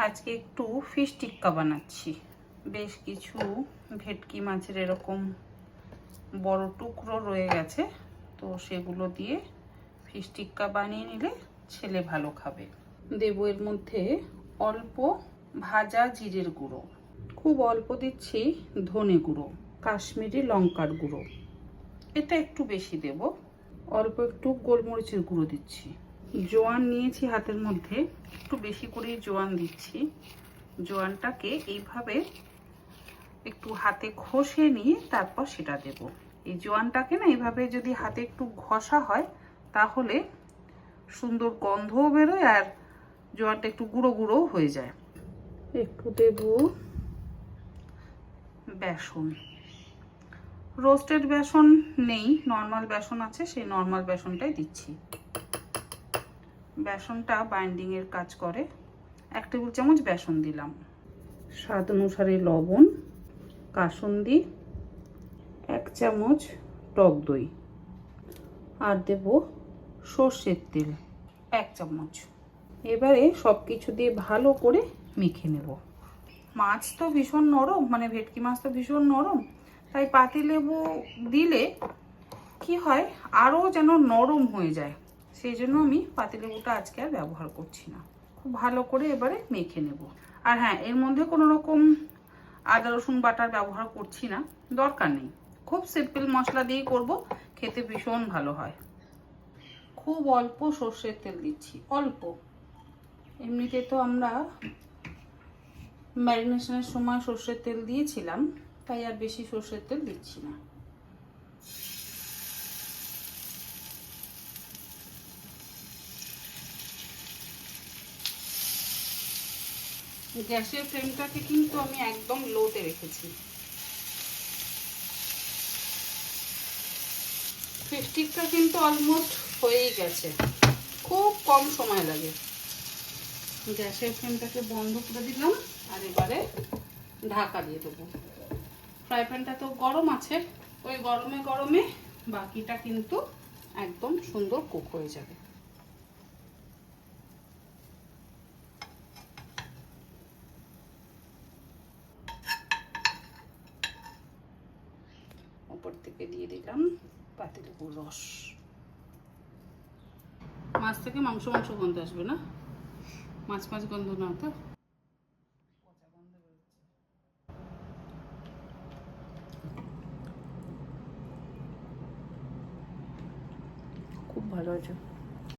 আজকে একটু ফিশ টিক্কা বানাচ্ছি। বেশ কিছু ভেটকি মাছের এরকম বড় টুকরো রয়ে গেছে, তো সেগুলো দিয়ে ফিশ টিক্কা বানিয়ে নিলে ছেলে ভালো খাবে। দেব এর মধ্যে অল্প ভাজা জিরের গুঁড়ো, খুব অল্প দিচ্ছি ধনে গুঁড়ো, কাশ্মীরি লঙ্কার গুঁড়ো, এটা একটু বেশি দেব, অল্প একটু গোলমরিচের গুঁড়ো দিচ্ছি। জোয়ান নিয়েছি হাতের মধ্যে, একটু বেশি করেই জোয়ান দিচ্ছি। জোয়ানটাকে এইভাবে একটু হাতে ঘষে নিয়ে তারপর সেটা দেব। এই জোয়ানটাকে না এইভাবে যদি হাতে একটু ঘষা হয় তাহলে সুন্দর গন্ধও বেরোয় আর জোয়ানটা একটু গুঁড়ো গুঁড়োও হয়ে যায়। একটু দেব বেসন, রোস্টেড বেসন নেই, নর্মাল বেসন আছে, সেই নর্মাল বেসনটাই দিচ্ছি। বেসনটা বাইন্ডিং এর কাজ করে। 1 টেবিল চামচ বেসন দিলাম, স্বাদ অনুসারে লবণ, কাসুন্দি, 1 চামচ টক দই, আর দেব সর্ষের তেল 1 চামচ। এবারে সব কিছু দিয়ে ভালো করে মেখে নেব। মাছ তো ভীষণ নরম, মানে ভেটকি মাছ তো ভীষণ নরম, তাই পাতিলেবু দিলে কি হয় আরও যেন নরম হয়ে যায়, সেই জন্য আমি পাতিলেবুটা আজকে আর ব্যবহার করছি না। খুব ভালো করে এবারে মেখে নেব। আর হ্যাঁ, এর মধ্যে কোনো রকম আদা রসুন বাটার ব্যবহার করছি না, দরকার নেই। খুব সিম্পল মশলা দিয়েই করব, খেতে ভীষণ ভালো হয়। খুব অল্প সর্ষের তেল দিচ্ছি, অল্প। এমনিতে তো আমরা ম্যারিনেশনের সময় সর্ষের তেল দিয়েছিলাম, তাই আর বেশি সর্ষের তেল দিচ্ছি না। গ্যাসের ফ্লেমটাকে কিন্তু আমি একদম লোতে রেখেছি। ফিশ টিক্কা কিন্তু অলমোস্ট হয়েই গেছে, খুব কম সময় লাগে। গ্যাসের ফ্লেমটাকে বন্ধ করে দিলাম আর এবারে ঢাকা দিয়ে দেবো। ফ্রাই প্যানটা তো গরম আছে, ওই গরমে গরমে বাকিটা কিন্তু একদম সুন্দর কুক হয়ে যাবে। উপর থেকে দিয়ে দিলাম পাতিলেবুর রস। মাছ থেকে মাংস মাংস গন্ধ আসবে না, মাছ মাছ গন্ধ না তো।